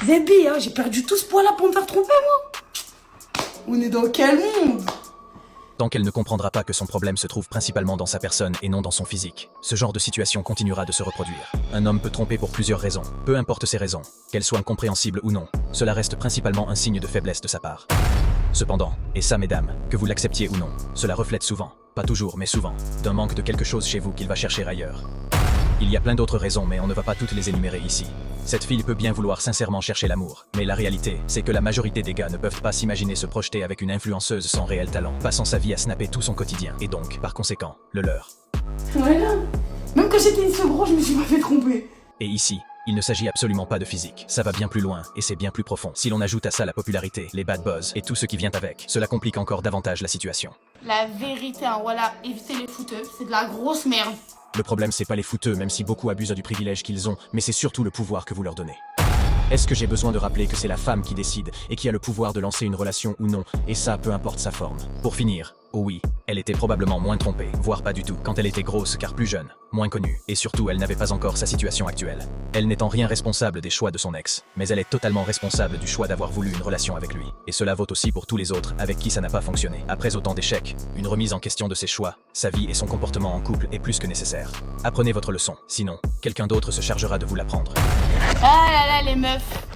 Zébi, hein, j'ai perdu tout ce poids-là pour me faire tromper, moi. On est dans quel monde? Tant qu'elle ne comprendra pas que son problème se trouve principalement dans sa personne et non dans son physique, ce genre de situation continuera de se reproduire. Un homme peut tromper pour plusieurs raisons, peu importe ces raisons, qu'elles soient incompréhensibles ou non, cela reste principalement un signe de faiblesse de sa part. Cependant, et ça mesdames, que vous l'acceptiez ou non, cela reflète souvent, pas toujours mais souvent, d'un manque de quelque chose chez vous qu'il va chercher ailleurs. Il y a plein d'autres raisons mais on ne va pas toutes les énumérer ici. Cette fille peut bien vouloir sincèrement chercher l'amour, mais la réalité, c'est que la majorité des gars ne peuvent pas s'imaginer se projeter avec une influenceuse sans réel talent, passant sa vie à snapper tout son quotidien, et donc, par conséquent, le leur. Voilà. Même quand j'étais une seule gros, je me suis pas fait tromper. Et ici, il ne s'agit absolument pas de physique, ça va bien plus loin, et c'est bien plus profond. Si l'on ajoute à ça la popularité, les bad buzz, et tout ce qui vient avec, cela complique encore davantage la situation. La vérité, hein, voilà, évitez les fouteux, c'est de la grosse merde. Le problème c'est pas les fouteux, même si beaucoup abusent du privilège qu'ils ont, mais c'est surtout le pouvoir que vous leur donnez. Est-ce que j'ai besoin de rappeler que c'est la femme qui décide et qui a le pouvoir de lancer une relation ou non, et ça peu importe sa forme. Pour finir, oh oui, elle était probablement moins trompée, voire pas du tout, quand elle était grosse car plus jeune, moins connue, et surtout elle n'avait pas encore sa situation actuelle. Elle n'est en rien responsable des choix de son ex, mais elle est totalement responsable du choix d'avoir voulu une relation avec lui. Et cela vaut aussi pour tous les autres avec qui ça n'a pas fonctionné. Après autant d'échecs, une remise en question de ses choix, sa vie et son comportement en couple est plus que nécessaire. Apprenez votre leçon, sinon, quelqu'un d'autre se chargera de vous l'apprendre. Ah là là, les meufs.